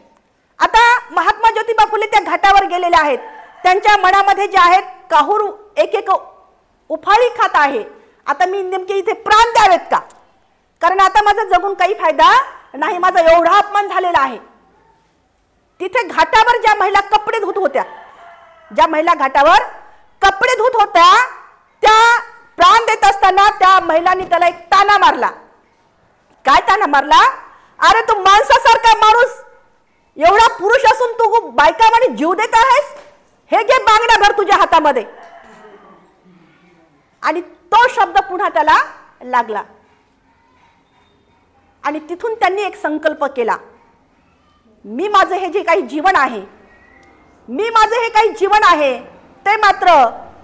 आता महात्मा ज्योतिबा फुले त्या घाटावर गेलेले आहेत, त्यांच्या मनामध्ये जे आहेत काहूर एक एक उफाळी खात आहे, आता मी नेमके इथे प्राण द्यावेत का, कारण आता माझा जगून काही फायदा नाही, माझा एवढा अपमान झालेला आहे। तिथे घाटावर ज्या महिला कपडे धुत होत्या, ज्या महिला घाटावर कपडे धुत होत्या त्या प्राण देत असताना त्या महिलांनी त्याला एक ताना मारला। काय ताना मारला? अरे तू माणसासारखा माणूस, एवढा पुरुष असून तू बायकामध्ये जीव देत आहेस, हे घे बांगड्या भर तुझ्या हातामध्ये। आणि तो शब्द पुन्हा त्याला लागला आणि तिथून त्यांनी एक संकल्प केला मी माझं हे जे काही जीवन आहे, मी माझं हे काही जीवन आहे ते मात्र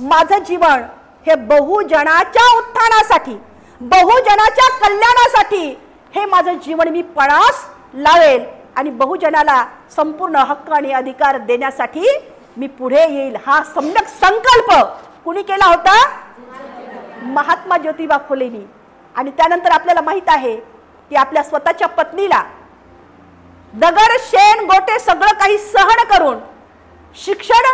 माझं जीवन हे बहुजनाच्या उत्थानासाठी, बहुजनाच्या कल्याणासाठी हे माझं जीवन मी पणास लावेल आणि बहुजनाला संपूर्ण हक्क आणि अधिकार देण्यासाठी मी पुढे येईल. हा सम्यक संकल्प कुणी केला होता? महात्मा ज्योतिबा फुलेंनी. आणि त्यानंतर आपल्याला माहित आहे की आपल्या स्वतःच्या पत्नीला दगड शेण गोटे सगळं काही सहन करून शिक्षण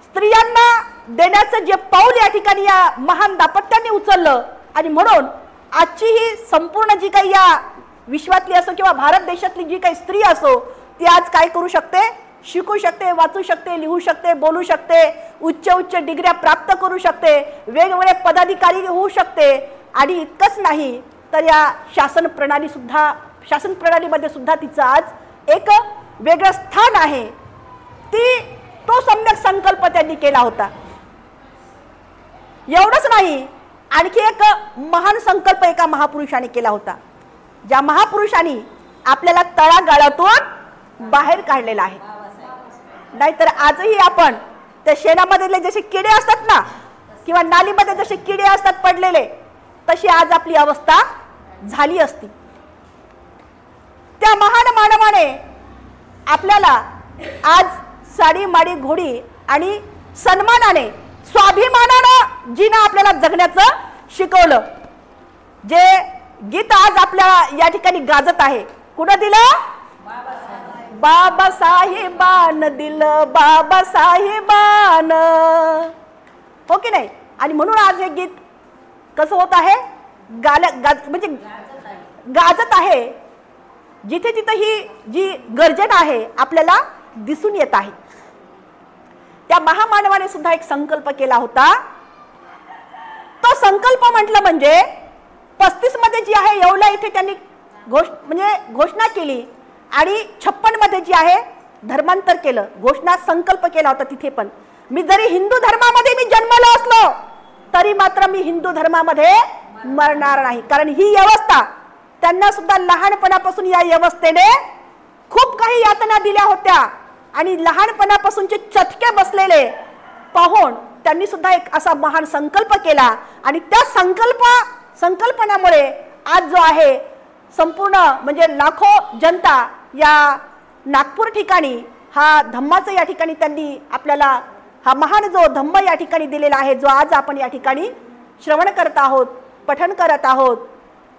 स्त्रियांना देण्याचं जे पाऊल या ठिकाणी या महान दाम्पत्याने उचललं आणि म्हणून आजची ही संपूर्ण जी काही या विश्वातली असो किंवा भारत देशातली जी काही स्त्री असो ती आज काय करू शकते? शिकू शकते, वाचू शकते, लिहू शकते, बोलू शकते, उच्च उच्च डिग्र्या प्राप्त करू शकते, वेगवेगळे पदाधिकारी होऊ शकते. आणि इतकंच नाही तर या शासन प्रणालीमध्ये सुद्धा तिचं आज एक वेगळं स्थान आहे. तो सम्यक संकल्प त्यांनी केला होता. एवढंच नाही, आणखी एक महान संकल्प एका महापुरुषाने केला होता, ज्या महापुरुषांनी आपल्याला तळागाळातून बाहेर काढलेला आहे. नाहीतर आजही आपण त्या शेणामध्ये जसे किडे असतात ना किंवा नालीमध्ये जसे किडे असतात पडलेले, तशी आज आपली अवस्था झाली असती. त्या महान मानवाने आपल्याला आज साडी माडी घोडी आणि सन्मानाने स्वाभिमानाने जीनं आपल्याला जगण्याचं शिकवलं. जे गीत आज आपल्या या ठिकाणी गाजत आहे, कुणा दिलं? बाबासाहेबान दिलं, बाबासाहेबान, हो की नाही? आणि म्हणून आज हे गीत कसं होत आहे? म्हणजे गाजत आहे. जिथे तिथे ही जी गर्जन आहे आपल्याला दिसून येत आहे. त्या महामानवाने सुद्धा एक संकल्प केला होता. तो संकल्प म्हटलं म्हणजे 35 मध्ये जी आहे येवला इथे त्यांनी घोषणा केली आणि 56 मध्ये जी आहे धर्मांतर केलं, घोषणा संकल्प केला होता. तिथे पण मी जरी हिंदू धर्मामध्ये मी जन्मलो असलो तरी मात्र मी हिंदू धर्मामध्ये मरणार नाही. कारण ही व्यवस्था त्यांना सुद्धा लहानपणापासून या व्यवस्थेने खूप काही यातना दिल्या होत्या आणि लहानपणापासूनचे चटके बसलेले पाहून त्यांनी सुद्धा एक असा महान संकल्प केला. आणि त्या संकल्पनामुळे आज जो आहे संपूर्ण म्हणजे लाखो जनता या नागपूर ठिकाणी हा धम्माचं या ठिकाणी त्यांनी आपल्याला हा महान जो धम्म या ठिकाणी दिलेला आहे, जो आज आपण या ठिकाणी श्रवण करत आहोत, पठण करत आहोत,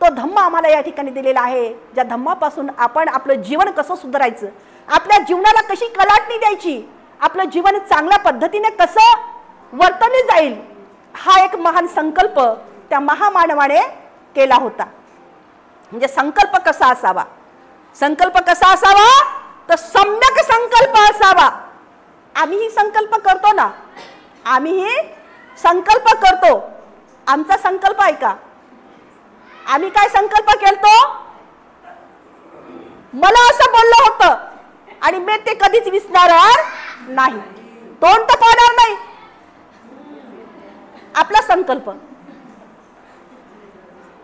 तो धम्म आम्हाला या ठिकाणी दिलेला आहे. ज्या धम्मापासून आपण आपलं जीवन कसं सुधारायचं, आपल्या जीवनाला कशी कलाटणी द्यायची, आपलं जीवन चांगल्या पद्धतीने कसं वर्तवले जाईल, हा एक महान संकल्प त्या महामानवाने केला होता. म्हणजे संकल्प कसा असावा? संकल्प कसा असावा? तर सम्यक संकल्प असावा. आम्ही संकल्प करतो ना, आम्ही संकल्प करतो. आमचा संकल्प आहे का? आम्ही काय संकल्प केलतो? मला असं बोललं होतं आणि मी ते कधीच विसरणार नाही, तोंड तर पाहणार नाही. आपला संकल्प.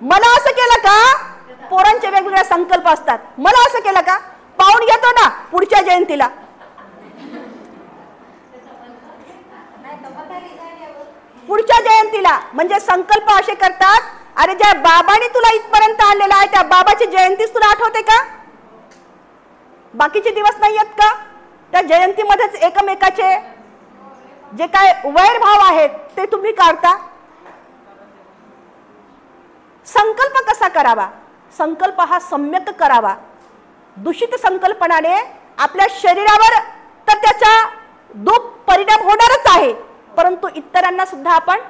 मला असं केलं का? पोरांचे वेगवेगळे संकल्प असतात. मला असं केलं का? पाहून घेतो ना पुढच्या जयंतीला. पुढच्या जयंतीला म्हणजे संकल्प असे करतात, अरे ज्या बाबाने तुला इथपर्यंत आणलेला आहे त्या बाबाची जयंतीच तुला आठवते का? बाकीचे दिवस नाही आहेत का? त्या जयंतीमध्येच एकमेकाचे जे काय वैरभाव आहेत ते तुम्ही काढता. संकल्प कसा करावा? संकल्प हा सम्यक करावा. दूषित संकल्पनाने आपल्या शरीरावर तर त्याचा दुष्परिणाम होणारच आहे, परंतु इतरांना सुद्धा आपण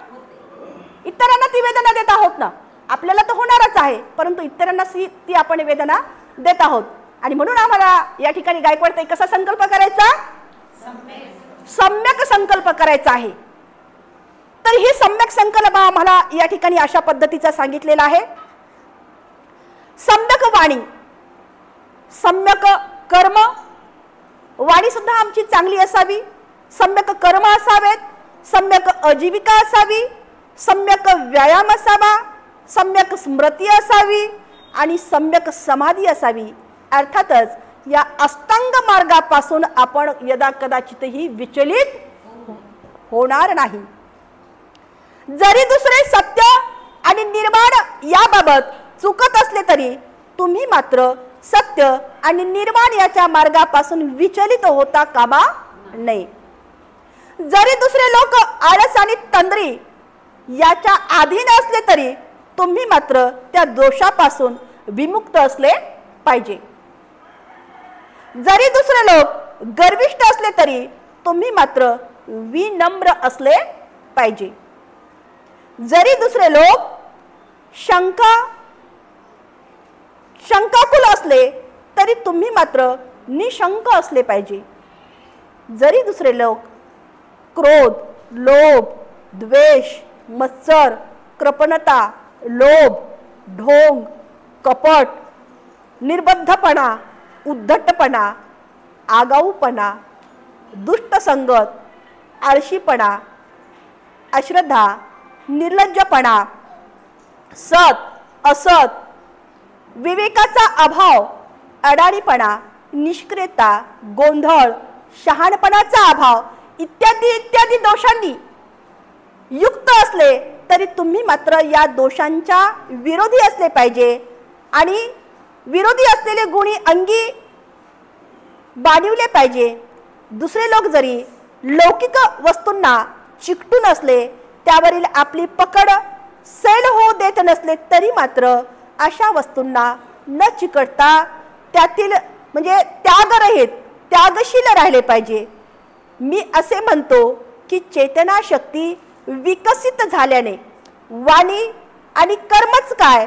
ती वेदना देत आहोत ना. आपल्याला तर होणारच आहे, परंतु इतरांना ती आपण वेदना देत आहोत. आणि म्हणून आम्हाला या ठिकाणी गायकवाड ताई कसा संकल्प करायचा? सम्यक संकल्प करायचा आहे. तर ही सम्यक संकल्प आम्हाला या ठिकाणी अशा पद्धतीचा सांगितलेला आहे. सम्यक वाणी, सम्यक कर्म, वाणी सुद्धा आमची चांगली असावी, सम्यक कर्म असावेत, सम्यक आजीविका असावी, सम्यक व्यायाम असावा, सम्यक स्मृती असावी आणि सम्यक समाधी असावी. अर्थातच या अष्टांग मार्गापासून आपण यदा कदाचितही विचलित होणार नाही. जरी दुसरे सत्य आणि निर्वाण याबाबत चुकत असले तरी तुम्ही मात्र सत्य आणि निर्वाण याच्या मार्गापासून विचलित होता कामा नये. जरी दुसरे लोक आळस आणि तंद्री याच्या अधीन असले तरी तुम्ही मात्र त्या दोषापासून विमुक्त असले पाहिजे. जरी दुसरे लोक गर्विष्ठ असले तरी तुम्ही मात्र विनम्र असले पाहिजे. जरी दुसरे लोक शंकाकुल असले तरी तुम्ही मात्र निशंक असले पाहिजे. जरी दुसरे लोक क्रोध, लोभ, द्वेष, मत्सर, कृपणता, लोभ, ढोंग, कपट, निर्बद्धपणा, उद्धटपणा, आगाऊपणा, दुष्ट संगत, आळशीपणा, अश्रद्धा, निर्लज्जपणा, सत असत, विवेकाचा अभाव, अडाणीपणा, निष्क्रियता, गोंधळ, शहाणपणाचा अभाव इत्यादी इत्यादी दोषांनी युक्त असले तरी तुम्ही मात्र या दोषांच्या विरोधी असले पाहिजे. आणि विरोधी असलेले गुणी अंगी बाळगले पाहिजे. दुसरे लोक जरी लौकिक वस्तूंना चिकटून असले, त्यावरील आपली पकड सैल होऊ देत नसले तरी मात्र अशा वस्तूंना न चिकटता त्यातील म्हणजे त्यागरहित त्यागशील राहिले पाहिजे. मी असे म्हणतो की चेतना शक्ती विकसित झाल्याने वाणी आणि कर्मच काय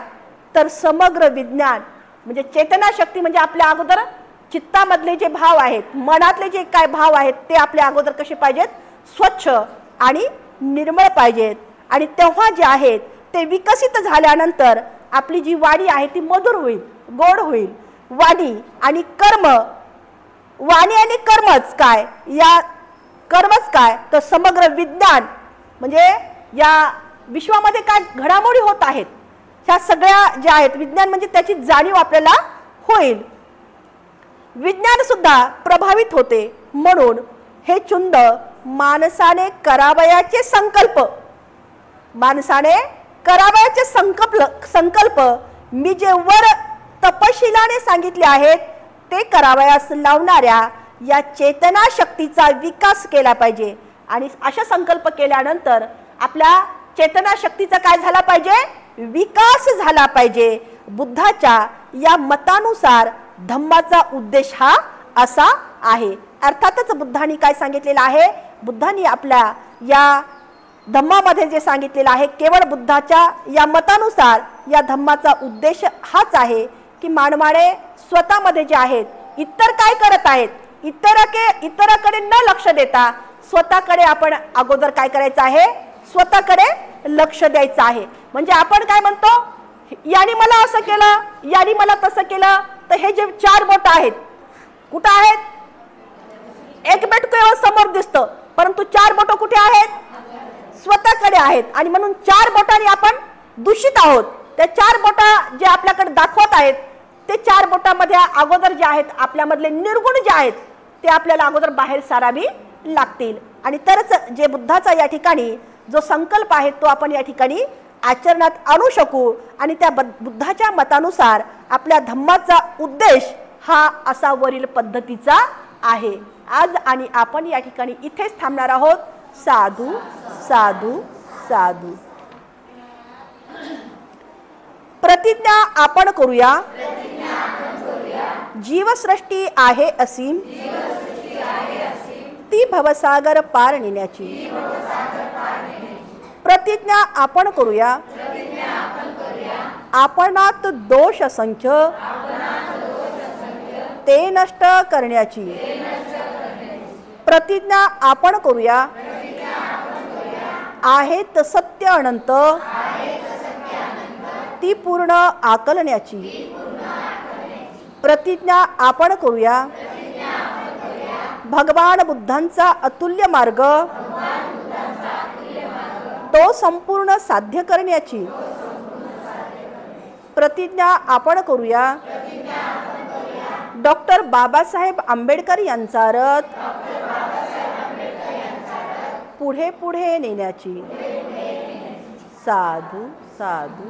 तर समग्र विज्ञान म्हणजे चेतना शक्ती म्हणजे आपल्या अगोदर चित्तामधले जे भाव आहेत, मनातले जे काय भाव आहेत ते आपल्या अगोदर कसे पाहिजेत, स्वच्छ आणि निर्मळ पाहिजेत. आणि तेव्हा जे आहेत ते विकसित झाल्यानंतर आपली जी वाणी आहे ती मधुर होईल, गोड होईल. वाणी आणि कर्मच काय, या कर्मच काय तर समग्र विज्ञान म्हणजे या विश्वामध्ये काय घडामोडी होत आहेत ह्या सगळ्या ज्या आहेत, विज्ञान म्हणजे त्याची जाणीव आपल्याला होईल. विज्ञान सुद्धा प्रभावित होते. म्हणून हे चुंद माणसाने करावयाचे संकल्प मी जे वर तपशिलाने सांगितले आहेत ते करावयास लावणाऱ्या या चेतना शक्तीचा विकास केला पाहिजे. आणि अशा संकल्प केल्यानंतर आपल्या चेतना शक्तीचा काय झाला पाहिजे, विकास झाला पाहिजे. बुद्धाच्या या मतानुसार धम्माचा उद्देश हा असा आहे. अर्थातच बुद्धांनी काय सांगितलेलं आहे, बुद्धांनी आपल्या या धम्मामध्ये जे सांगितलेलं आहे केवळ बुद्धाच्या या मतानुसार या धम्माचा उद्देश हाच आहे की मानवाने स्वतःमध्ये जे आहेत इतर काय करत आहेत इतराकडे न लक्ष देता स्वतःकडे आपण अगोदर काय करायचं आहे, स्वतःकडे लक्ष द्यायचं आहे. म्हणजे आपण काय म्हणतो, याने मला असं केलं, याने मला तसं केलं, तर हे जे चार बोट आहेत कुठं आहेत, एक बोट केवळ समोर दिसतं परंतु चार बोट कुठे आहेत, स्वतःकडे आहेत. आणि म्हणून चार बोटांनी आपण दूषित आहोत. त्या चार बोटा जे आपल्याकडे दाखवत आहेत ते चार बोटामध्ये अगोदर जे आहेत आपल्यामधले निर्गुण जे आहेत ते आपल्याला अगोदर बाहेर सारावी लागतील. आणि तरच जे बुद्धाचा या ठिकाणी जो संकल्प आहे तो आपण या ठिकाणी आचरणात आणू शकू. आणि त्या बुद्धाच्या मतानुसार आपल्या धम्माचा उद्देश हा असा वरील पद्धतीचा आहे. आज आणि आपण या ठिकाणी इथेच थांबणार आहोत. साधू साधू साधू. प्रतिज्ञा आपण करूया, जीवसृष्टी आहे असीम, ती भवसागर पार नेण्याची. प्रतिज्ञा आपण करूया, आपणात दोष असंख्य, ते नष्ट करण्याची. प्रतिज्ञा आपण करूया, आहेत सत्य अनंत, ती पूर्ण आकलण्याची. प्रतिज्ञा आपण करूया, भगवान बुद्धांचा अतुल्य मार्ग तो संपूर्ण साध्य करण्याची. प्रतिज्ञा आपण करूया, डॉक्टर बाबासाहेब आंबेडकर यांचा रथ पुढे पुढे नेण्याची. साधू साधू.